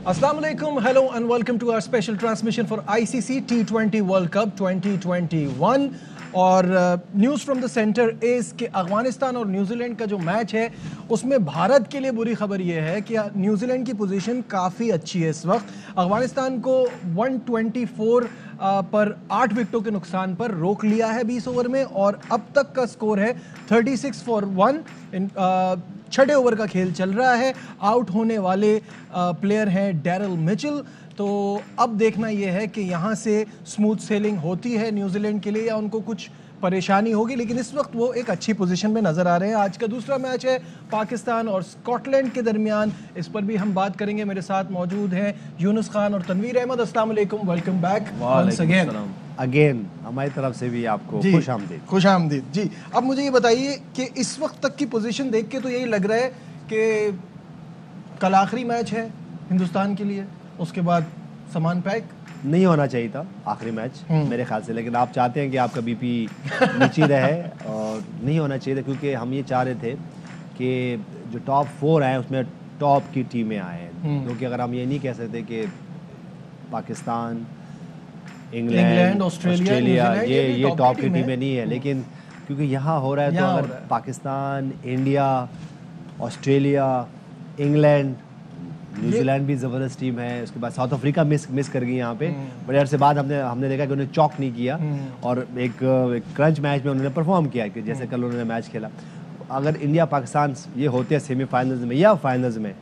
Assalamu alaikum, hello and welcome to our special transmission for ICC T20 World Cup 2021 और news from the centre is कि अफगानिस्तान और New Zealand का जो match है उसमें भारत के लिए बुरी खबर यह है कि न्यूजीलैंड की पोजीशन काफ़ी अच्छी है इस वक्त। अफगानिस्तान को 124 पर 8 विकेटों के नुकसान पर रोक लिया है 20 ओवर में और अब तक का स्कोर है 36 फॉर 1। छठे ओवर का खेल चल रहा है। आउट होने वाले प्लेयर हैं डैरल मिचेल। तो अब देखना यह है कि यहाँ से स्मूथ सेलिंग होती है न्यूजीलैंड के लिए या उनको कुछ परेशानी होगी, लेकिन इस वक्त वो एक अच्छी पोजीशन में नजर आ रहे हैं। आज का दूसरा मैच है पाकिस्तान और स्कॉटलैंड के दरमियान, इस पर भी हम बात करेंगे। मेरे साथ मौजूद हैं यूनुस खान और तनवीर अहमद। अस्सलाम वालेकुम, वेलकम बैक वंस अगेन हमारी तरफ से भी आपको खुश आमदीद जी। अब मुझे ये बताइए कि इस वक्त तक की पोजीशन देख के तो यही लग रहा है कि कल आखिरी मैच है हिंदुस्तान के लिए, उसके बाद सामान पैक। नहीं होना चाहिए था आखिरी मैच मेरे ख्याल से, लेकिन आप चाहते हैं कि आपका बीपी नीचे रहे और नहीं होना चाहिए था, क्योंकि हम ये चाह रहे थे कि जो टॉप 4 आए उसमें टॉप की टीमें आए, क्योंकि अगर हम ये नहीं कह सकते कि पाकिस्तान, इंग्लैंड, ऑस्ट्रेलिया ये टॉप की टीमें नहीं है, लेकिन क्योंकि यहाँ हो रहा है तो अगर Pakistan, India, Australia, England, New Zealand भी ज़बरदस्त टीम है, उसके बाद साउथ अफ्रीका मिस कर गई यहाँ पे। बड़े अरसे बाद हमने देखा कि उन्हें चॉक नहीं किया और एक क्रंच मैच में उन्होंने परफॉर्म किया कि जैसे कल उन्होंने मैच खेला। अगर इंडिया पाकिस्तान ये होते हैं सेमीफाइनल्स में या फाइनल्स में,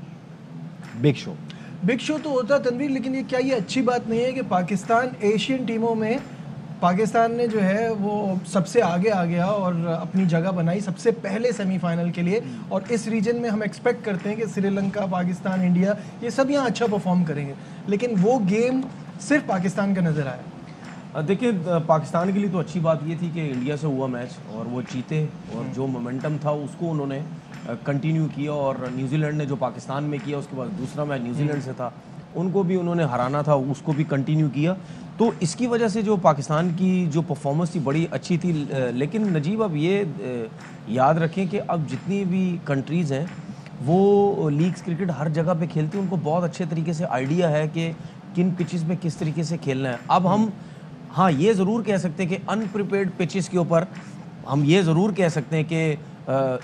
बिग शो तो होता है तनवीर, लेकिन ये क्या ये अच्छी बात नहीं है कि पाकिस्तान एशियन टीमों में पाकिस्तान ने जो है वो सबसे आगे आ गया और अपनी जगह बनाई सबसे पहले सेमीफाइनल के लिए, और इस रीजन में हम एक्सपेक्ट करते हैं कि श्रीलंका, पाकिस्तान, इंडिया ये सब यहाँ अच्छा परफॉर्म करेंगे, लेकिन वो गेम सिर्फ पाकिस्तान का नज़र आया। देखिए, पाकिस्तान के लिए तो अच्छी बात ये थी कि इंडिया से हुआ मैच और वो जीते और जो मोमेंटम था उसको उन्होंने कंटिन्यू किया, और न्यूजीलैंड ने जो पाकिस्तान में किया उसके बाद दूसरा मैच न्यूजीलैंड से था, उनको भी उन्होंने हराना था, उसको भी कंटिन्यू किया। तो इसकी वजह से जो पाकिस्तान की जो परफॉर्मेंस थी बड़ी अच्छी थी। लेकिन नजीब अब ये याद रखें कि अब जितनी भी कंट्रीज़ हैं वो लीग्स क्रिकेट हर जगह पे खेलती हैं, उनको बहुत अच्छे तरीके से आइडिया है कि किन पिचेस में किस तरीके से खेलना है। अब हम हाँ ये ज़रूर कह सकते हैं कि अनप्रिपेयर्ड पिचेस के ऊपर हम ये ज़रूर कह सकते हैं कि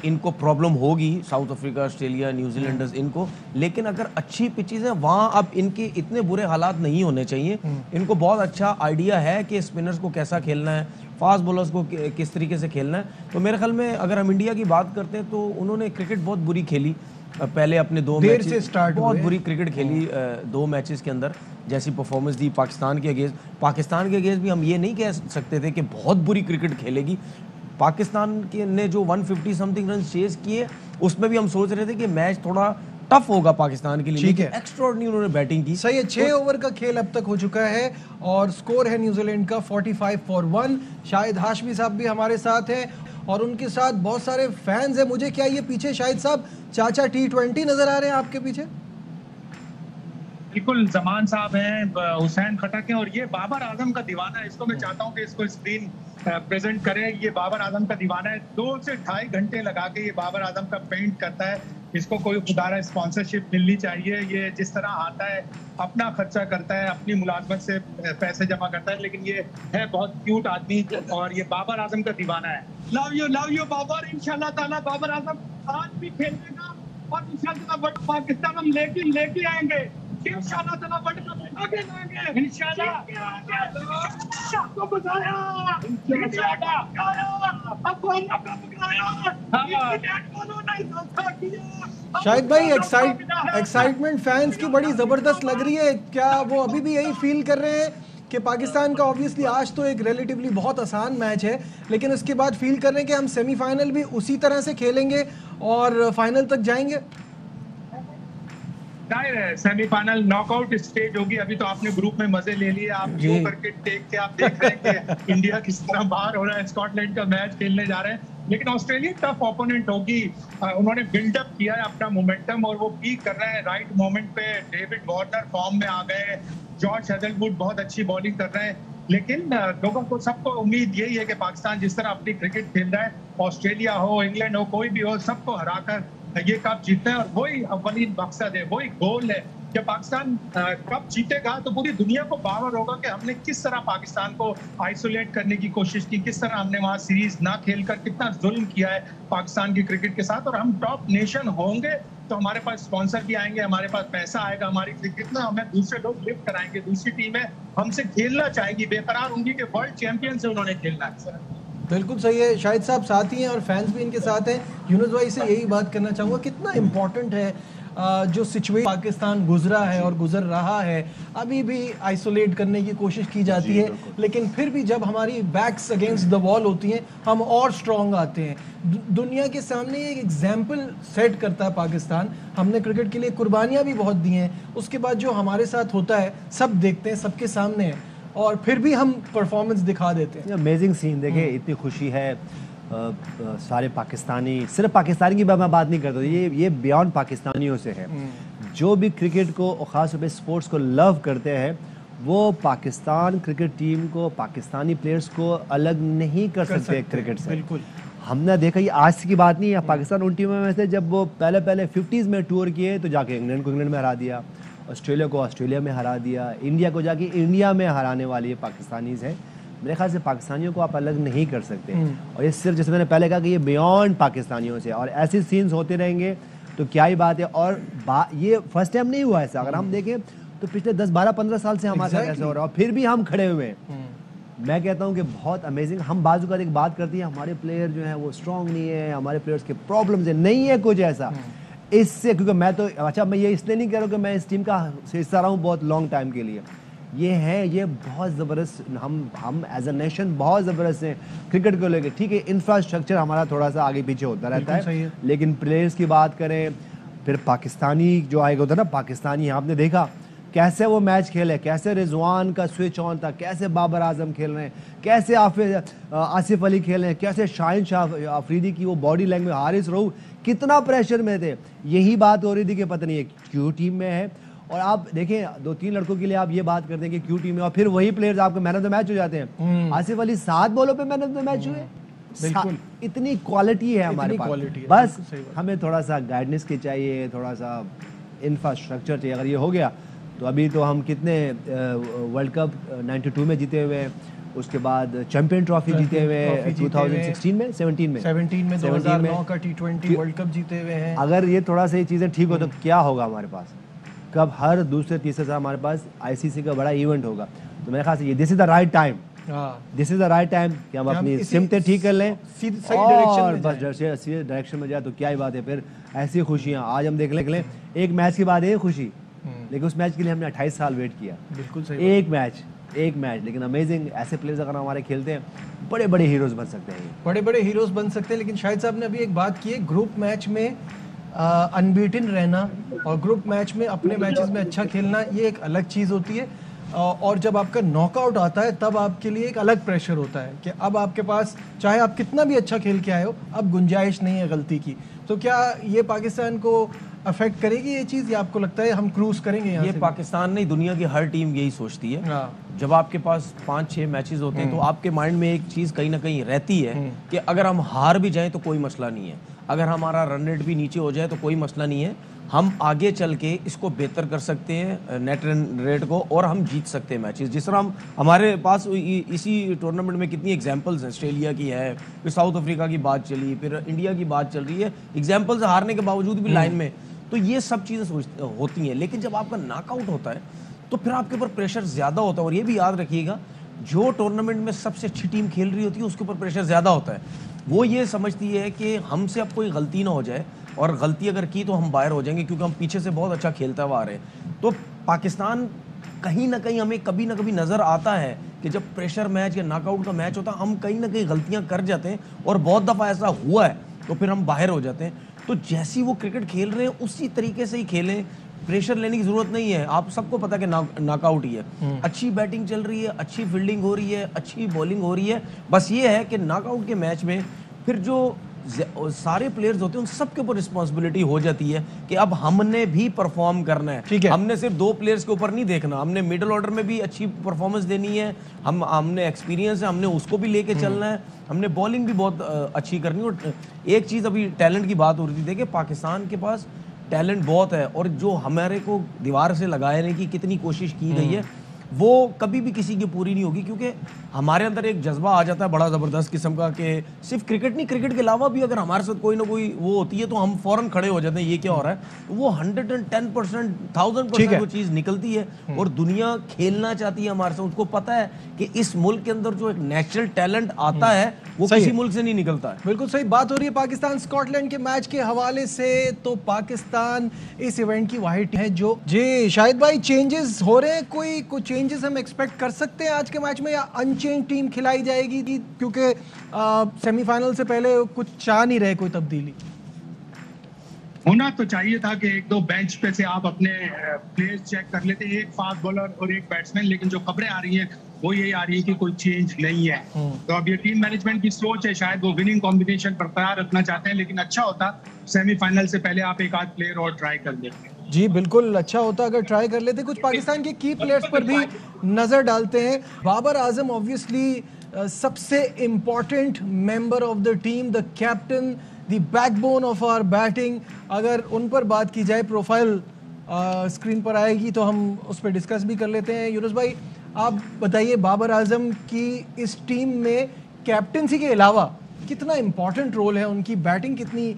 इनको प्रॉब्लम होगी, साउथ अफ्रीका, ऑस्ट्रेलिया, न्यूजीलैंडर्स इनको, लेकिन अगर अच्छी पिचेस हैं वहाँ अब इनके इतने बुरे हालात नहीं होने चाहिए। इनको बहुत अच्छा आइडिया है कि स्पिनर्स को कैसा खेलना है, फास्ट बॉलर्स को किस तरीके से खेलना है। तो मेरे ख्याल में अगर हम इंडिया की बात करते हैं तो उन्होंने क्रिकेट बहुत बुरी खेली पहले, अपने 2 मैच से स्टार्ट बहुत बुरी क्रिकेट खेली 2 मैचेस के अंदर, जैसी परफॉर्मेंस दी पाकिस्तान के अगेंस्ट। पाकिस्तान के अगेंस्ट भी हम ये नहीं कह सकते थे कि बहुत बुरी क्रिकेट खेलेगी। पाकिस्तान के ने जो 150 समथिंग रन चेज किए उसमें भी हम सोच रहे थे कि मैच थोड़ा टफ होगा पाकिस्तान के लिए, लेकिन एक्स्ट्राऑर्डिनरी उन्होंने बैटिंग की। सही है, 6 ओवर का खेल अब तक हो चुका है और स्कोर है न्यूजीलैंड का 45 फॉर 1। शाहिद हाशमी साहब भी हमारे साथ हैं और उनके साथ बहुत सारे फैंस हैं। मुझे क्या ये पीछे शाहिद साहब चाचा T20 नजर आ रहे हैं आपके पीछे? बिल्कुल, जमान साहब हैं, हुसैन खटक हैं और ये बाबर आजम का दीवाना है। इसको मैं चाहता हूँ कि इसको स्क्रीन प्रेजेंट करें। ये बाबर आजम का दीवाना है, 2 से 2.5 घंटे लगा के ये बाबर आजम का पेंट करता है। इसको कोई खुदारा स्पॉन्सरशिप मिलनी चाहिए। ये जिस तरह आता है अपना खर्चा करता है, अपनी मुलाजमत से पैसे जमा करता है, लेकिन ये है बहुत क्यूट आदमी और ये बाबर आजम का दीवाना है। Love you Babar. इंशाल्लाह ताला बाबर आजम आज भी खेलेगा और इंशाल्लाह पाकिस्तान हम लेके आएंगे। इंशाल्लाह ताला वर्ल्ड कप आगे लाएंगे। इंशाल्लाह आपको बताया, शाहिद भाई एक्साइटमेंट फैंस की बड़ी जबरदस्त लग रही है। क्या वो अभी भी यही फील कर रहे हैं कि पाकिस्तान का ऑब्वियसली आज तो एक रिलेटिवली बहुत आसान मैच है, लेकिन उसके बाद फील कर रहे हैं कि हम सेमीफाइनल भी उसी तरह से खेलेंगे और फाइनल तक जाएंगे? सेमीफाइनल नॉकआउट स्टेज होगी। अभी तो आपने ग्रुप में मजे ले लिए, आप जो करके टेक के आप देख रहे हैं कि इंडिया किस तरह बाहर हो रहा है, स्कॉटलैंड का मैच खेलने जा रहे हैं, लेकिन ऑस्ट्रेलिया टफ ओपोनेंट होगी। उन्होंने बिल्डअप किया है अपना मोमेंटम और वो पीक कर रहे हैं राइट मोमेंट पे। डेविड वार्नर फॉर्म में आ गए, जॉर्ज हेजलवुड बहुत अच्छी बॉलिंग कर रहे हैं, लेकिन लोगों को सबको उम्मीद यही है कि पाकिस्तान जिस तरह अपनी क्रिकेट खेल रहा है, ऑस्ट्रेलिया हो, इंग्लैंड हो, कोई भी हो, सबको हराकर ये कप जीतना है और वही अव्वलीन मकसद है, वही गोल है जब पाकिस्तान कप जीतेगा तो पूरी दुनिया को बावर होगा कि हमने किस तरह पाकिस्तान को आइसोलेट करने की कोशिश की, किस तरह हमने वहां सीरीज ना खेलकर कितना जुल्म किया है पाकिस्तान की क्रिकेट के साथ। और हम टॉप नेशन होंगे तो हमारे पास स्पॉन्सर भी आएंगे, हमारे पास पैसा आएगा, हमारी क्रिकेट में हमें दूसरे लोग लिफ्ट कराएंगे, दूसरी टीमें हमसे खेलना चाहेंगी, बेकरार होंगी कि वर्ल्ड चैंपियन से उन्होंने खेलना है। बिल्कुल सही है, शाहिद साहब साथ ही हैं और फैंस भी इनके साथ हैं। यूनुस भाई से यही बात करना चाहूँगा, कितना इम्पोर्टेंट है जो सिचुएशन पाकिस्तान गुजरा है और गुजर रहा है, अभी भी आइसोलेट करने की कोशिश की जाती है, लेकिन फिर भी जब हमारी बैक्स अगेंस्ट द वॉल होती हैं हम और स्ट्रॉन्ग आते हैं। दुनिया के सामने एक एग्जाम्पल सेट करता है पाकिस्तान। हमने क्रिकेट के लिए कुर्बानियाँ भी बहुत दी हैं, उसके बाद जो हमारे साथ होता है सब देखते हैं, सबके सामने है, और फिर भी हम परफॉर्मेंस दिखा देते हैं। अमेजिंग सीन देखिए, इतनी खुशी है। सारे पाकिस्तानी, सिर्फ पाकिस्तानी की मैं बात नहीं करता, ये बियॉन्ड पाकिस्तानियों से है। जो भी क्रिकेट को और ख़ास तौर पे स्पोर्ट्स को लव करते हैं वो पाकिस्तान क्रिकेट टीम को, पाकिस्तानी प्लेयर्स को अलग नहीं कर सकते क्रिकेट से। बिल्कुल, हमने देखा, ये आज की बात नहीं है। पाकिस्तान उन टीमों में से जब वो पहले 50s में टूर किए तो जाके इंग्लैंड को इंग्लैंड में हरा दिया, ऑस्ट्रेलिया को ऑस्ट्रेलिया में हरा दिया, इंडिया को जाके इंडिया में हराने वाली ये पाकिस्तानीज़ है। मेरे ख्याल से पाकिस्तानियों को आप अलग नहीं कर सकते। और ये सिर्फ, जैसे मैंने पहले कहा, कि ये बियॉन्ड पाकिस्तानियों से, और ऐसे सीन्स होते रहेंगे तो क्या ही बात है। और ये फर्स्ट टाइम नहीं हुआ ऐसा, अगर हम देखें तो पिछले 10, 12, 15 साल से हमारे साथ ऐसा हो रहा है, और फिर भी हम खड़े हुए हैं। मैं कहता हूँ कि बहुत अमेजिंग। हम बाजू का एक बात करते हैं हमारे प्लेयर जो है वो स्ट्रॉन्ग नहीं है, हमारे प्लेयर्स के प्रॉब्लम्स है, नहीं है कुछ ऐसा इससे। क्योंकि मैं तो, अच्छा, मैं ये इसलिए नहीं कह रहा हूँ कि मैं इस टीम का हिस्सा रहा हूँ बहुत लॉन्ग टाइम के लिए। ये बहुत ज़बरदस्त, हम एज अ नेशन बहुत ज़बरदस्त हैं क्रिकेट को लेकर। ठीक है, इंफ्रास्ट्रक्चर हमारा थोड़ा सा आगे पीछे होता रहता है, लेकिन प्लेयर्स की बात करें, फिर पाकिस्तानी जो आएगा होता है ना, पाकिस्तानी, आपने देखा कैसे वो मैच खेले, कैसे रिजवान का स्विच ऑन था, कैसे बाबर आजम खेल रहे हैं, कैसे आसिफ अली खेल रहे हैं, कैसे शाहिन शाह अफरीदी की वो बॉडी लैंग्वेज, हारिस रऊफ कितना प्रेशर में थे। यही बात हो रही थी कि पता नहीं क्यों टीम में है। और आप देखें 2-3 लड़कों के लिए आप ये बात करते हैं कि क्यों टीम में, और फिर वही प्लेयर्स आपको मैन ऑफ द मैच हो जाते हैं। आसिफ अली 7 बॉलों पे मैन ऑफ द मैच हुए। इतनी क्वालिटी है हमारे पास, बस हमें थोड़ा सा गाइडेंस की चाहिए, थोड़ा सा इंफ्रास्ट्रक्चर चाहिए। अगर ये हो गया तो अभी तो हम कितने वर्ल्ड कप 92 में जीते हुए हैं, उसके बाद चैंपियन ट्रॉफी जीते हुए हैं 2016 में, 17 में 2009 का T20 वर्ल्ड कप जीते हुए हैं। अगर ये थोड़ा सा ये चीज़ें ठीक हो तो क्या होगा हमारे पास, कब हर दूसरे तीसरे साल हमारे पास आईसीसी का बड़ा इवेंट होगा। तो मेरे ख्याल से ये this is the right time, this is the right time कि हम अपनी सिमतें ठीक कर लें और बस सही डायरेक्शन में जाए तो क्या ही बात है। फिर ऐसी खुशियाँ आज हम देख लें, एक मैच के बाद एक खुशी, लेकिन उस मैच के लिए हमने 28 साल वेट किया। बिल्कुल सही, एक मैच, लेकिन अमेजिंग। ऐसे प्लेयर्स अगर हमारे खेलते हैं, बड़े बड़े हीरोज बन सकते हैं, बड़े बड़े हीरोज बन सकते हैं। लेकिन शाहिद साहब ने अभी एक बात की है, ग्रुप मैच में अनबीटन रहना और ग्रुप मैच में अपने मैचेस में अच्छा खेलना, ये एक अलग चीज़ होती है। और जब आपका नॉकआउट आता है तब आपके लिए एक अलग प्रेशर होता है कि अब आपके पास, चाहे आप कितना भी अच्छा खेल के आए हो, अब गुंजाइश नहीं है गलती की। तो क्या ये पाकिस्तान को अफेक्ट करेगी ये चीज़, या आपको लगता है हम क्रूज करेंगे यहाँ ये से? पाकिस्तान नहीं, दुनिया की हर टीम यही सोचती है। जब आपके पास 5-6 मैचेस होते हैं तो आपके माइंड में एक चीज़ कहीं ना कहीं रहती है कि अगर हम हार भी जाएं तो कोई मसला नहीं है, अगर हमारा रन रेट भी नीचे हो जाए तो कोई मसला नहीं है, हम आगे चल के इसको बेहतर कर सकते हैं नेट रन रेट को, और हम जीत सकते हैं मैचेस। जिस तरह हमारे पास इसी टूर्नामेंट में कितनी एग्जांपल्स हैं, ऑस्ट्रेलिया की है, फिर साउथ अफ्रीका की बात चली, फिर इंडिया की बात चल रही है, एग्जांपल्स हारने के बावजूद भी लाइन में। तो ये सब चीज़ें होती हैं, लेकिन जब आपका नॉकआउट होता है तो फिर आपके ऊपर प्रेशर ज़्यादा होता है। और ये भी याद रखिएगा, जो टूर्नामेंट में सबसे अच्छी टीम खेल रही होती है उसके ऊपर प्रेशर ज़्यादा होता है। वो ये समझती है कि हमसे अब कोई गलती ना हो जाए, और गलती अगर की तो हम बाहर हो जाएंगे, क्योंकि हम पीछे से बहुत अच्छा खेलता हुआ आ रहे हैं। तो पाकिस्तान कहीं ना कहीं हमें कभी ना कभी नज़र आता है कि जब प्रेशर मैच या नॉकआउट का मैच होता है, हम कहीं ना कहीं गलतियां कर जाते हैं, और बहुत दफ़ा ऐसा हुआ है, तो फिर हम बाहर हो जाते हैं। तो जैसी वो क्रिकेट खेल रहे हैं उसी तरीके से ही खेलें, प्रेशर लेने की जरूरत नहीं है। आप सबको पता है कि नॉकआउट ही है, अच्छी बैटिंग चल रही है, अच्छी फील्डिंग हो रही है, अच्छी बॉलिंग हो रही है। बस ये है कि नॉकआउट के मैच में फिर जो सारे प्लेयर्स होते हैं उन सबके ऊपर रिस्पॉन्सिबिलिटी हो जाती है कि अब हमने भी परफॉर्म करना है। ठीक है, हमने सिर्फ 2 प्लेयर्स के ऊपर नहीं देखना, हमने मिडिल ऑर्डर में भी अच्छी परफॉर्मेंस देनी है, हमने एक्सपीरियंस है, हमने उसको भी लेके चलना है, हमने बॉलिंग भी बहुत अच्छी करनी है। और एक चीज़, अभी टैलेंट की बात हो रही थी, देखिए पाकिस्तान के पास टैलेंट बहुत है, और जो हमारे को दीवार से लगाने की कितनी कोशिश की गई है वो कभी भी किसी की पूरी नहीं होगी, क्योंकि हमारे अंदर एक जज्बा आ जाता है बड़ा ज़बरदस्त किस्म का कि सिर्फ क्रिकेट नहीं, क्रिकेट के अलावा भी अगर हमारे साथ कोई ना कोई वो होती है तो हम फौरन खड़े हो जाते हैं, ये क्या हो रहा है। तो वो 110%, 1000% वो चीज़ निकलती है, और दुनिया खेलना चाहती है हमारे साथ। उसको पता है कि इस मुल्क के अंदर जो एक नेचुरल टैलेंट आता है वो किसी मुल्क से नहीं निकलता है। बिल्कुल सही बात हो रही है पाकिस्तान स्कॉटलैंड के मैच के हवाले से। तो पाकिस्तान इस इवेंट की वाहिद है जो जी शाहिद भाई चेंजेस हो रहे हैं, कोई कुछ चेंजेस हम एक्सपेक्ट कर सकते हैं आज के मैच में, या अनचेंज टीम खिलाई जाएगी, क्योंकि सेमीफाइनल से पहले कुछ चाह नहीं रहे कोई तब्दीली? होना तो चाहिए था कि एक दो बेंच पे से आप अपने प्लेयर्स चेक कर लेते, एक फास्ट बॉलर और एक बैट्समैन, लेकिन जो खबरें आ रही हैं वो यही आ रही है कि कोई चेंज नहीं है। तो अब ये टीम मैनेजमेंट की सोच है, शायद वो विनिंग कॉम्बिनेशन बरकरार रखना चाहते हैं, लेकिन अच्छा होता सेमीफाइनल से पहले आप एक आध प्लेयर और ट्राई कर लेते। जी बिल्कुल अच्छा होता अगर ट्राई कर लेते। कुछ पाकिस्तान के की प्लेयर्स पर भी नजर डालते हैं। बाबर आजम ऑब्वियसली सबसे important member of the team, the captain, the backbone of our batting. अगर उन पर बात की जाए, प्रोफाइल स्क्रीन पर आएगी तो हम उस पर डिस्कस भी कर लेते हैं। यूनुस भाई आप बताइए, बाबर आजम की इस टीम में कैप्टनसी के अलावा कितना इम्पोर्टेंट रोल है, उनकी बैटिंग कितनी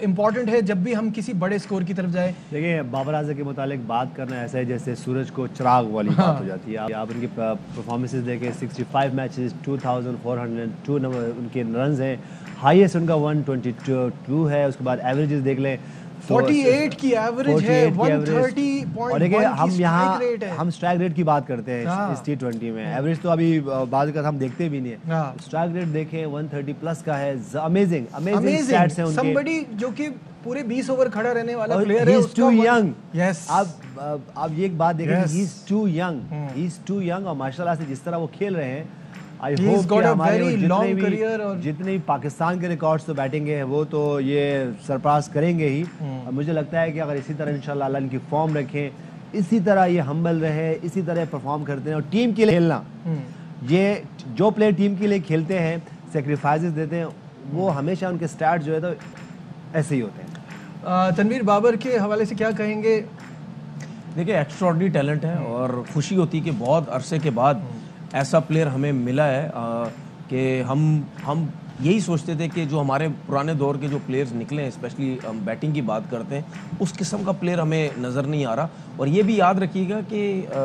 इम्पॉर्टेंट है जब भी हम किसी बड़े स्कोर की तरफ जाए? देखिए, बाबर आजम के मुतालिक बात करना ऐसा है जैसे सूरज को चिराग वाली बात हो जाती है। आप उनकी परफॉर्मेंसेस देखें, 65 मैचेस, 2402 नंबर उनके रन्स हैं, हाईएस्ट उनका 122 है। उसके बाद एवरेजेस देख लें, 48 की एवरेज है, 130.1 और देखिए हम यहाँ रेट है। हम स्ट्राइक रेट की बात करते हैं इस T20 में, एवरेज तो अभी बाद का हम देखते भी नहीं है। स्ट्राइक रेट देखें 130 प्लस का है, अमेजिंग स्टैट्स हैं उनके। somebody जो कि पूरे 20 ओवर खड़ा रहने वाला प्लेयर है, उसका टू यंग। यस, आप ये एक बात देखें, ही इज टू यंग, और माशाल्लाह से जिस तरह वो खेल रहे हैं, आई होप कि हमारे जितने भी पाकिस्तान के रिकॉर्ड्स तो बैटिंग है वो तो ये सरपास करेंगे ही। और मुझे लगता है कि अगर इसी तरह इंशाल्लाह अल्लाह इनकी फॉर्म रखें, इसी तरह ये हम्बल रहे, इसी तरह परफॉर्म करते हैं और टीम के लिए खेलना, ये जो प्लेयर टीम के लिए खेलते हैं, सेक्रीफाइसेस देते हैं, वो हमेशा उनके स्टार्ट जो है तो ऐसे ही होते हैं। तनवीर, बाबर के हवाले से क्या कहेंगे? देखिए, एक्स्ट्राऑर्डिनरी टैलेंट है और खुशी होती है कि बहुत अरसे के बाद ऐसा प्लेयर हमें मिला है कि हम यही सोचते थे कि जो हमारे पुराने दौर के जो प्लेयर्स निकले हैं, स्पेशली हम बैटिंग की बात करते हैं, उस किस्म का प्लेयर हमें नज़र नहीं आ रहा। और ये भी याद रखिएगा कि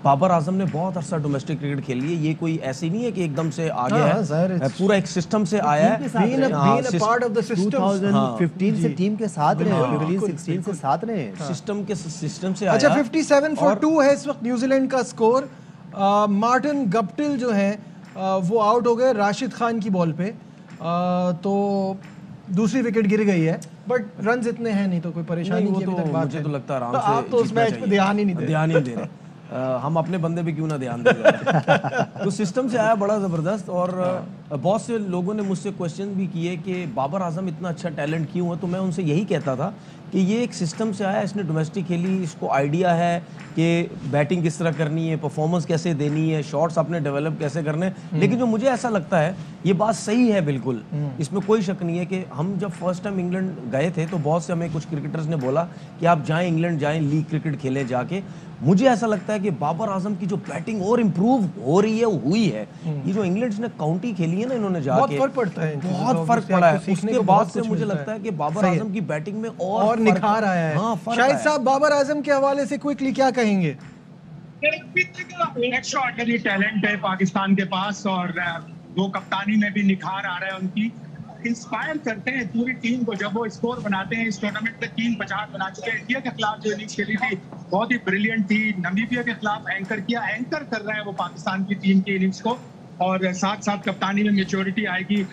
बाबर आजम ने बहुत अरसा डोमेस्टिक क्रिकेट खेली है, ये कोई ऐसी नहीं है कि एकदम से आ गया है, पूरा एक सिस्टम से आया है। 2015 से टीम के साथ रहे, 15-16 से साथ रहे, सिस्टम से आया। अच्छा, 57 for 2 है इस वक्त न्यूजीलैंड का स्कोर। मार्टिन गप्टिल जो है वो आउट हो गए राशिद खान की बॉल पे, तो दूसरी विकेट गिर गई है, बट रन्स इतने हैं नहीं तो कोई परेशानी नहीं। तो मुझे तो लगता है आराम से आप तो उस मैच पे ध्यान ही नहीं दे रहे। हम अपने बंदे पे क्यों ना ध्यान दें। तो सिस्टम से आया बड़ा ज़बरदस्त, और बहुत से लोगों ने मुझसे क्वेश्चन भी किए कि बाबर आजम इतना अच्छा टैलेंट क्यों है, तो मैं उनसे यही कहता था कि ये एक सिस्टम से आया, इसने डोमेस्टिक खेली, इसको आइडिया है कि बैटिंग किस तरह करनी है, परफॉर्मेंस कैसे देनी है, शॉट्स अपने डेवलप कैसे करने। लेकिन जो मुझे ऐसा लगता है, ये बात सही है बिल्कुल, इसमें कोई शक नहीं है कि हम जब फर्स्ट टाइम इंग्लैंड गए थे तो बहुत से हमें कुछ क्रिकेटर्स ने बोला कि आप जाएं इंग्लैंड, जाएं लीग क्रिकेट खेलें जाके। मुझे ऐसा लगता है कि बाबर आजम की जो बैटिंग और इम्प्रूव हो रही है, हुई है। ये जो इंग्लैंड ने काउंटी खेली है ना इन्होंने जाके, बहुत फर्क पड़ता है, बहुत फर्क पड़ा है। उसके बाद से मुझे लगता है कि बाबर आजम की बैटिंग में और निखार आया है। शाहिद साहब, बाबर आजम के हवाले से क्विकली क्या कहेंगे? एक्स्ट्राऑर्डिनरी टैलेंट है पाकिस्तान के पास, और वो कप्तानी में भी निखार आ रहा है उनकी। इंस्पायर करते हैं पूरी टीम को जब वो स्कोर बनाते हैं। इस टूर्नामेंट में 3 50 बना चुके हैं। इंडिया के खिलाफ जो इनिंग्स खेली थी बहुत ही ब्रिलियंट थी। नामीबिया के खिलाफ एंकर कर रहा है वो पाकिस्तान की टीम की इनिंग्स को, और साथ साथ कप्तानी में मैच्योरिटी आएगी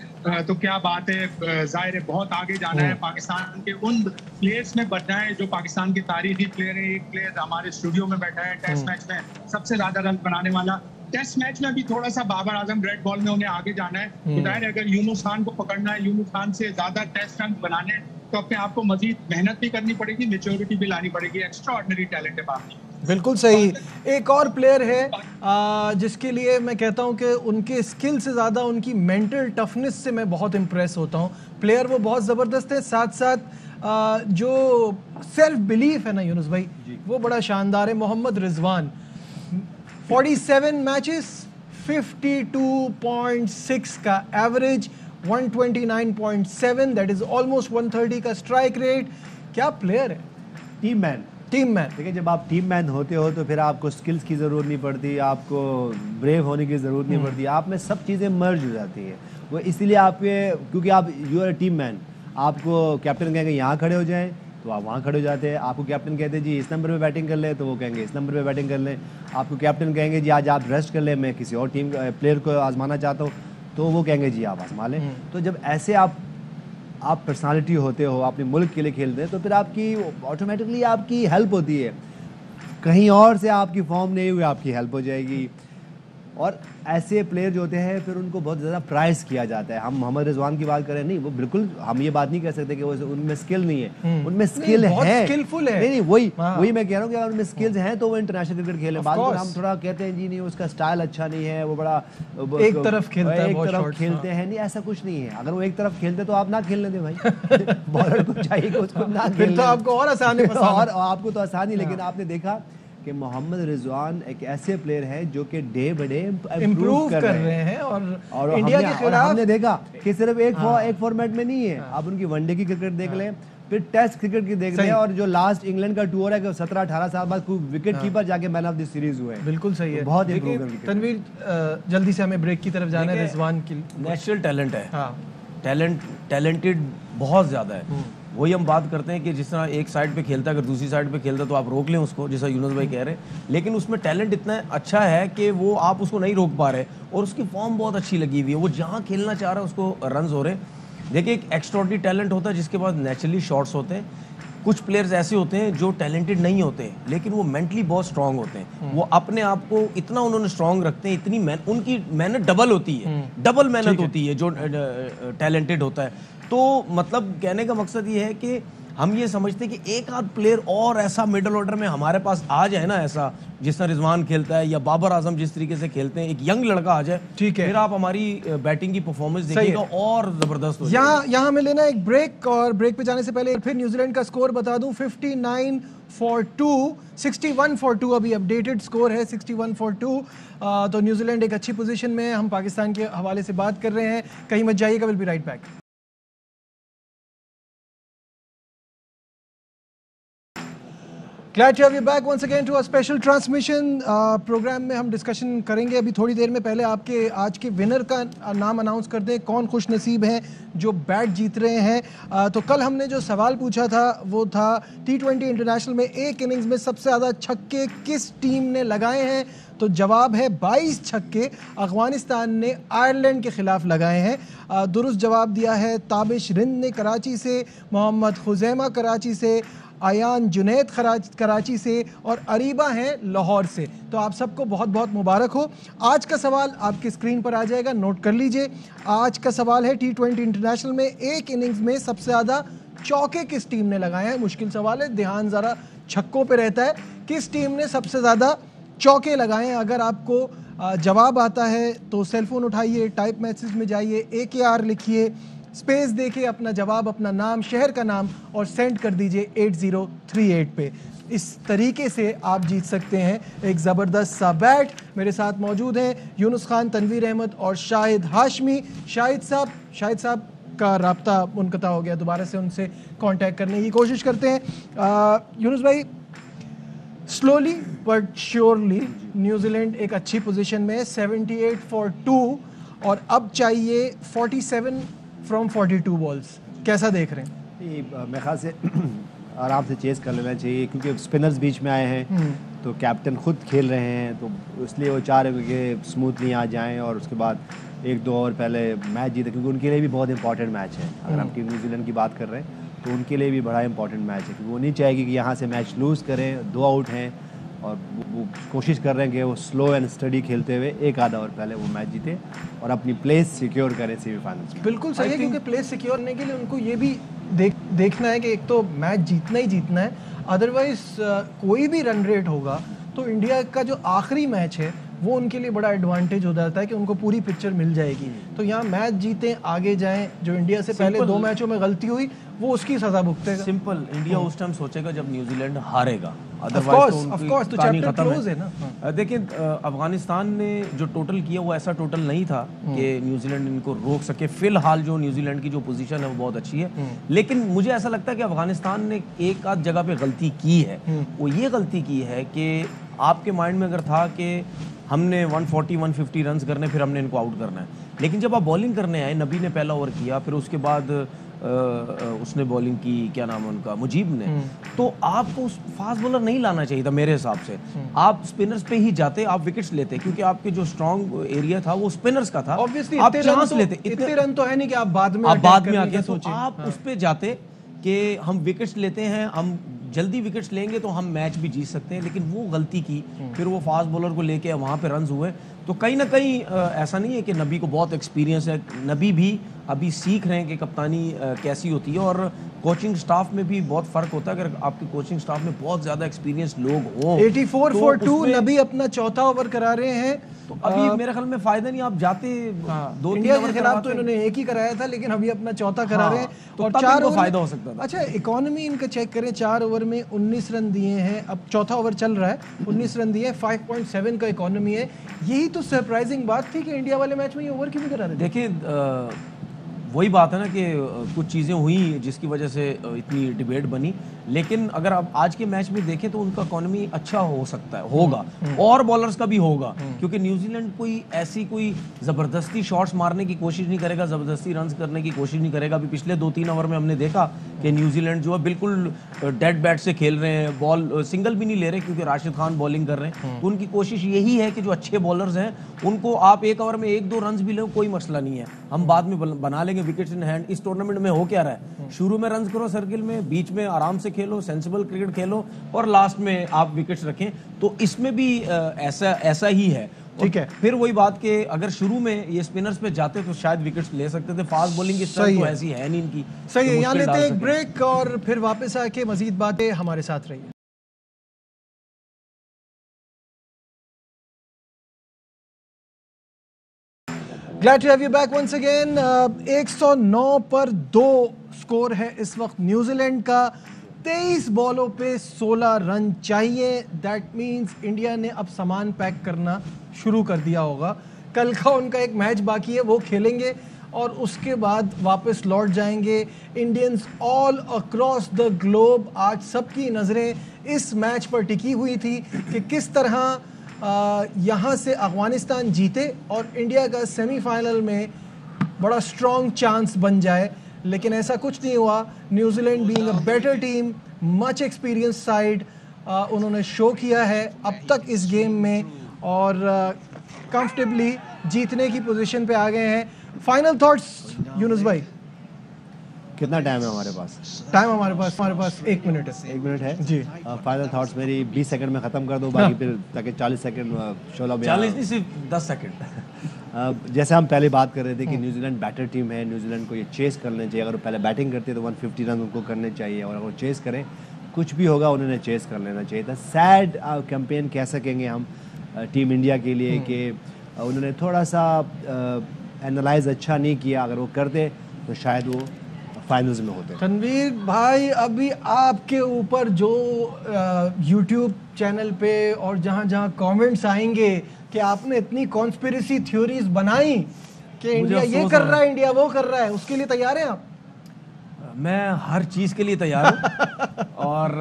तो क्या बात है। जाहिर है बहुत आगे जाना है पाकिस्तान के, उन प्लेयर्स में बनना है जो पाकिस्तान के तारीखी प्लेयर है। एक प्लेयर हमारे स्टूडियो में बैठा है टेस्ट मैच में सबसे ज्यादा रन बनाने वाला। टेस्ट मैच में भी थोड़ा सा बाबर आजम रेड बॉल में उन्हें आगे जाना है। तो जाहिर है अगर यूनुस खान को पकड़ना है, यूनुस खान से ज्यादा टेस्ट रन बनाने हैं, तो अपने आप को मजीद मेहनत भी करनी पड़ेगी, मैच्योरिटी भी लानी पड़ेगी। एक्स्ट्राऑर्डिनरी टैलेंट है बाकी। बिल्कुल सही। एक और प्लेयर है जिसके लिए मैं कहता हूं कि उनके स्किल से ज़्यादा उनकी मेंटल टफनेस से मैं बहुत इम्प्रेस होता हूं। प्लेयर वो बहुत ज़बरदस्त है, साथ साथ जो सेल्फ बिलीफ है ना यूनुस भाई, वो बड़ा शानदार है। मोहम्मद रिजवान 47 मैचेस 52.6 का एवरेज, 129.7, दैट इज ऑलमोस्ट 130 का स्ट्राइक रेट। क्या प्लेयर है, टीम मैन। देखिए, जब आप टीम मैन होते हो तो फिर आपको स्किल्स की ज़रूरत नहीं पड़ती, आपको ब्रेव होने की ज़रूरत नहीं पड़ती, आप में सब चीज़ें मर्ज हो जाती हैं। वो इसीलिए आपके, क्योंकि आप यू आर टीम मैन, आपको कैप्टन कहेंगे यहाँ खड़े हो जाएं तो आप वहाँ खड़े हो जाते हैं। आपको कैप्टन कहते हैं जी इस नंबर पे बैटिंग कर ले, तो वो कहेंगे इस नंबर पे बैटिंग कर लें। आपको कैप्टन कहेंगे जी आज आप रेस्ट कर लें, मैं किसी और टीम प्लेयर को आजमाना चाहता हूँ, तो वो कहेंगे जी आप आजमा लें। तो जब ऐसे आप पर्सनालिटी होते हो, अपने मुल्क के लिए खेलते हैं, तो फिर आपकी ऑटोमेटिकली आपकी हेल्प होती है। कहीं और से आपकी फॉर्म नहीं हुई, आपकी हेल्प हो जाएगी। और ऐसे प्लेयर जो होते हैं फिर उनको बहुत ज़्यादा प्राइस किया जाता है। हम मोहम्मद रिजवान की बात करें, नहीं वो बिल्कुल, हम ये बात नहीं कह सकते कि वो उनमें स्किल नहीं है, उनमें स्किल है, स्किलफुल है। नहीं वही मैं कह रहा हूँ कि अगर उनमें स्किल्स हैं तो वो इंटरनेशनल क्रिकेट खेले। बाद में हम थोड़ा कहते हैं जी नहीं उसका स्टाइल अच्छा नहीं है, वो बड़ा एक तरफ खेलता है, एक तरफ खेलते हैं। नहीं, ऐसा कुछ नहीं है। अगर वो एक तरफ खेलते तो आप ना खेलने दें भाई। बॉलर को चाहिए कि उसको ना खेलने, तो आपको और आसान है। और आपको तो आसान ही, लेकिन आपने देखा कि मोहम्मद रिजवान एक ऐसे प्लेयर है जो कि डे बाय डे इम्प्रूव कर रहे हैं। और इंडिया के खिलाफ हमने देखा कि सिर्फ एक फॉर्मेट में नहीं है। आप उनकी वनडे की क्रिकेट देख लें, फिर टेस्ट क्रिकेट की देख लें, और जो लास्ट इंग्लैंड का टूर है कि 17-18 साल बाद विकेट कीपर जाके मैन ऑफ द सीरीज हुए। बिल्कुल सही है, बहुत तनवीर जल्दी से हमें ब्रेक की तरफ जाना है। रिजवान की नेचुरल टैलेंट है, टैलेंटेड बहुत ज्यादा है। वही हम बात करते हैं कि जिस तरह एक साइड पे खेलता है, अगर दूसरी साइड पे खेलता है तो आप रोक लें उसको, जैसा यूनुस भाई कह रहे हैं। लेकिन उसमें टैलेंट इतना अच्छा है कि वो आप उसको नहीं रोक पा रहे, और उसकी फॉर्म बहुत अच्छी लगी हुई है। वो जहाँ खेलना चाह रहा है उसको रन्स हो रहे हैं। देखिए, एक एक्स्ट्राऑर्डिनरी टैलेंट होता है जिसके पास नेचुरली शॉट्स होते हैं। कुछ प्लेयर्स ऐसे होते हैं जो टैलेंटेड नहीं होते लेकिन वो मेंटली बहुत स्ट्रांग होते हैं। वो अपने आप को इतना उन्होंने स्ट्रांग रखते हैं, इतनी उनकी मेहनत डबल होती है, डबल मेहनत होती है जो टैलेंटेड होता है। तो मतलब कहने का मकसद ये है कि हम ये समझते हैं कि एक आध प्लेयर और ऐसा मिडिल ऑर्डर में हमारे पास आ जाए ना, ऐसा जिस तरह रिजवान खेलता है या बाबर आजम जिस तरीके से खेलते हैं, एक यंग लड़का आ जाए, ठीक है, फिर आप हमारी बैटिंग की परफॉर्मेंस देखिएगा और जबरदस्त हो जाएगा। यहाँ हमें लेना एक ब्रेक, और ब्रेक पे जाने से पहले फिर न्यूजीलैंड का स्कोर बता दूं, 59-2, 61-2 अभी अपडेटेड स्कोर है, 61-2। तो न्यूजीलैंड एक अच्छी पोजीशन में है। हम पाकिस्तान के हवाले से बात कर रहे हैं, कहीं मत जाइएगा, will be right back. Glad to have you back once again to our special transmission program में हम डिस्कशन करेंगे अभी थोड़ी देर में। पहले आपके आज के विनर का नाम अनाउंस कर दें, कौन खुश नसीब हैं जो बैट जीत रहे हैं। तो कल हमने जो सवाल पूछा था वो था T20 इंटरनेशनल में एक इनिंग्स में सबसे ज़्यादा छक्के किस टीम ने लगाए हैं। तो जवाब है 22 छक्के अफगानिस्तान ने आयरलैंड के खिलाफ लगाए हैं। दुरुस्त जवाब दिया है ताबिश रिंद ने कराची से, मोहम्मद खुजैमा कराची से, आयान जुनैद कराची से, और अरीबा हैं लाहौर से। तो आप सबको बहुत बहुत मुबारक हो। आज का सवाल आपकी स्क्रीन पर आ जाएगा, नोट कर लीजिए। आज का सवाल है T20 इंटरनेशनल में एक इनिंग्स में सबसे ज़्यादा चौके किस टीम ने लगाए हैं। मुश्किल सवाल है, ध्यान ज़रा छक्कों पे रहता है। किस टीम ने सबसे ज़्यादा चौके लगाए हैं। अगर आपको जवाब आता है तो सेलफोन उठाइए, टाइप मैसेज में जाइए, AKR लिखिए, स्पेस देखिए, अपना जवाब, अपना नाम, शहर का नाम, और सेंड कर दीजिए 8038 पे। इस तरीके से आप जीत सकते हैं एक ज़बरदस्त सा बैट। मेरे साथ मौजूद हैं यूनुस खान, तनवीर अहमद और शाहिद हाशमी। शाहिद साहब का राब्ता मुनक़ता हो गया, दोबारा से उनसे कांटेक्ट करने की कोशिश करते हैं। यूनुस भाई, स्लोली बट श्योरली न्यूजीलैंड एक अच्छी पोजीशन में है, 78-2, और अब चाहिए 47 फ्रॉम 42 बॉल्स। कैसा देख रहे हैं? मेरे ख्याल से आराम से चेस कर लेना चाहिए, क्योंकि स्पिनर्स बीच में आए हैं तो कैप्टन खुद खेल रहे हैं, तो इसलिए वो चाह रहे हैं कि स्मूथली आ जाएं और उसके बाद 1-2 ओवर पहले मैच जीते, क्योंकि उनके लिए भी बहुत इंपॉर्टेंट मैच है। अगर हम टीम न्यूजीलैंड की बात कर रहे हैं तो उनके लिए भी बड़ा इंपॉर्टेंट मैच है, क्योंकि वो नहीं चाहेगी कि यहाँ से मैच लूज़ करें। 2 आउट हैं और वो कोशिश कर रहे हैं कि वो स्लो एंड स्टडी खेलते हुए एक आधा ओवर पहले वो मैच जीते और अपनी प्लेस सिक्योर करें सेमीफाइनल्स में। बिल्कुल सही है, क्योंकि प्लेस सिक्योर करने के लिए उनको ये भी देखना है कि एक तो मैच जीतना ही जीतना है, अदरवाइज कोई भी रन रेट होगा तो इंडिया का जो आखिरी मैच है वो उनके लिए बड़ा एडवांटेज हो जाता है कि उनको पूरी पिक्चर मिल जाएगी। तो यहाँ मैच जीतें, आगे जाएं। जो इंडिया से पहले 2 मैचों में गलती हुई वो उसकी सजा भुगतेगा। सिंपल, इंडिया उस टाइम सोचेगा जब न्यूजीलैंड हारेगा, Of अदरवाइज course, तो chapter close है ना। देखिए अफगानिस्तान ने जो टोटल किया वो ऐसा टोटल नहीं था कि न्यूजीलैंड इनको रोक सके। फिलहाल जो न्यूजीलैंड की जो पोजीशन है वो बहुत अच्छी है, लेकिन मुझे ऐसा लगता है कि अफगानिस्तान ने एक आध जगह पे गलती की है। वो ये गलती की है कि आपके माइंड में अगर था कि हमने 140-150 रन करने, फिर हमने इनको आउट करना है, लेकिन जब आप बॉलिंग करने आए, नबी ने पहला ओवर किया, फिर उसके बाद उसने बॉलिंग की, क्या नाम है उनका, मुजीब ने, तो आपको फास्ट बॉलर नहीं लाना चाहिए था मेरे हिसाब से। आप स्पिनर्स पे ही जाते, आप विकेट्स लेते, क्योंकि आपके जो स्ट्रॉन्ग एरिया था वो स्पिनर्स का था। ऑब्वियसली आप चांस लेते, इतने रन तो है नहीं कि आप बाद में आके तो आप उस पे जाते कि हम विकेट्स लेते हैं, हम जल्दी विकेट्स लेंगे तो हम मैच भी जीत सकते हैं, लेकिन वो गलती की। फिर वो फास्ट बॉलर को लेके वहाँ पे रन्स हुए। तो कहीं ना कहीं ऐसा नहीं है कि नबी को बहुत एक्सपीरियंस है, नबी भी अभी सीख रहे हैं कि कप्तानी कैसी होती है, और कोचिंग स्टाफ में भी बहुत फर्क होता है। अगर आपके कोचिंग स्टाफ में बहुत ज्यादा एक्सपीरियंस लोग हों, 84 for 2 नबी अपना चौथा ओवर करा रहे हैं, तो अभी मेरे ख्याल में फायदा नहीं, आप जाते 2-3 इंडिया के खिलाफ तो इन्होंने एक ही कराया था, लेकिन अभी अपना चौथा करा रहे हैं, तो और तब 4 इनको ओवर फायदा हो सकता था। अच्छा, इकोनॉमी इनका चेक करें, 4 ओवर में 19 रन दिए हैं, अब चौथा ओवर चल रहा है, 19 रन दिए, 5.7 का इकोनॉमी है। यही तो सरप्राइजिंग बात थी कि इंडिया वाले मैच में ये ओवर क्यों नहीं करा रहे थे? देखिए वही बात है ना कि कुछ चीज़ें हुई जिसकी वजह से इतनी डिबेट बनी, लेकिन अगर आप आज के मैच में देखें तो उनका इकोनॉमी अच्छा हो सकता है, होगा, और बॉलर्स का भी होगा, क्योंकि न्यूजीलैंड कोई ज़बरदस्ती शॉट्स मारने की कोशिश नहीं करेगा, ज़बरदस्ती रन करने की कोशिश नहीं करेगा। अभी पिछले 2-3 ओवर में हमने देखा कि न्यूजीलैंड जो है बिल्कुल डेड बैट से खेल रहे हैं, बॉल सिंगल भी नहीं ले रहे, क्योंकि राशिद खान बॉलिंग कर रहे हैं। तो उनकी कोशिश यही है कि जो अच्छे बॉलर्स हैं उनको आप एक ओवर में 1-2 रन भी लो, कोई मसला नहीं है, हम बाद में बना लेंगे विकेट्स इन हैंड। इस टूर्नामेंट में हो क्या रहा है, शुरू में रन करो सर्किल में, बीच में आराम से खेलो, सेंसिबल क्रिकेट खेलो, और लास्ट में आप विकेट्स रखें। तो इसमें भी ऐसा ही है। ठीक है, फिर वही बात कि अगर शुरू में ये स्पिनर्स पे जाते तो शायद विकेट्स ले सकते थे। फास्ट बॉलिंग की स्टाइल तो ऐसी है नहीं इनकी। सही है, यहाँ लेते हैं एक ब्रेक और फिर वापस आके मजीद बातें, हमारे साथ रहिए। Glad to have you back once again. 109 पर 2 स्कोर है इस वक्त न्यूजीलैंड का। 23 बॉलों पे 16 रन चाहिए। दैट मीन्स इंडिया ने अब सामान पैक करना शुरू कर दिया होगा। कल का उनका एक मैच बाकी है, वो खेलेंगे और उसके बाद वापस लौट जाएंगे। Indians all across the globe आज सबकी नज़रें इस मैच पर टिकी हुई थी कि किस तरह यहाँ से अफगानिस्तान जीते और इंडिया का सेमीफाइनल में बड़ा स्ट्रॉन्ग चांस बन जाए, लेकिन ऐसा कुछ नहीं हुआ। New Zealand being a better team, much experience side, उन्होंने शो किया है अब तक इस गेम में और कंफर्टेबली जीतने की पोजीशन पे आ गए हैं। फाइनल थॉट्स यूनुस भाई? कितना टाइम है हमारे पास? टाइम हमारे पास 1 मिनट है। 1 मिनट है जी। फाइनल थॉट्स मेरी 20 सेकंड में ख़त्म कर दो, बाकी फिर ताकि 40 सेकंड शोला में 40 नहीं, सिर्फ 10 सेकंड। जैसे हम पहले बात कर रहे थे कि न्यूजीलैंड बैटर टीम है, न्यूजीलैंड को ये चेस करने चाहिए। अगर वो पहले बैटिंग करते तो 150 रन उनको करने चाहिए, और अगर वो चेस करें कुछ भी होगा उन्होंने चेस कर लेना चाहिए था। सैड कैंपेन कह सकेंगे हम टीम इंडिया के लिए कि उन्होंने थोड़ा सा एनालाइज अच्छा नहीं किया। अगर वो करते तो शायद वो फाइनल्स में होते। तनवीर भाई, अभी आपके ऊपर जो YouTube चैनल पे और जहाँ जहाँ कमेंट्स आएंगे कि आपने इतनी कॉन्स्पिरेसी थ्योरीज बनाई कि इंडिया ये कर रहा है, इंडिया वो कर रहा है, उसके लिए तैयार हैं आप? मैं हर चीज़ के लिए तैयार हूँ और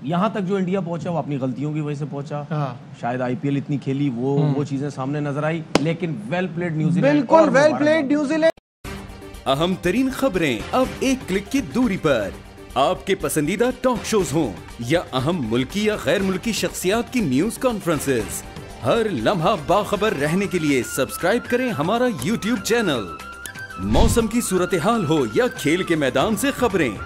यहाँ तक जो इंडिया पहुंचा वो अपनी गलतियों की वजह से पहुंचा। शायद IPL इतनी खेली वो चीज़ें सामने नजर आई, लेकिन वेल प्लेड न्यूजीलैंड। बिल्कुल वेल प्लेड न्यूजीलैंड। अहम तरीन खबरें अब एक क्लिक की दूरी पर। आपके पसंदीदा टॉक शोज हों या अहम मुल्की या गैर मुल्की शख्सियात की न्यूज कॉन्फ्रेंसेस, हर लम्हा बाखबर रहने के लिए सब्सक्राइब करें हमारा YouTube चैनल। मौसम की सूरत हाल हो या खेल के मैदान से खबरें,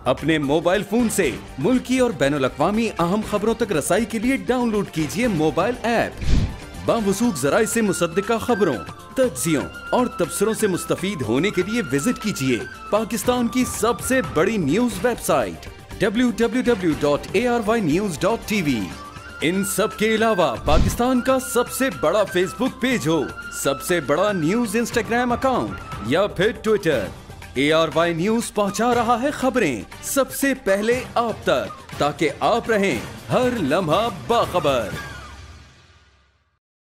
अपने मोबाइल फोन से मुल्की और बैनुल-अक़वामी अहम खबरों तक रसाई के लिए डाउनलोड कीजिए मोबाइल ऐप। बावसूख ज़राए से मुसद्दिका खबरों, तज्ज़ियों और तबसरों से मुस्तफ़ीद होने के लिए विजिट कीजिए पाकिस्तान की सबसे बड़ी न्यूज वेबसाइट www.arYnews.tv। इन सब के अलावा पाकिस्तान का सबसे बड़ा फेसबुक पेज हो, सबसे बड़ा न्यूज इंस्टाग्राम अकाउंट या फिर ट्विटर, ARY न्यूज पहुंचा रहा है खबरें सबसे पहले आप तक, ताकि आप रहें हर लम्हा बाखबर।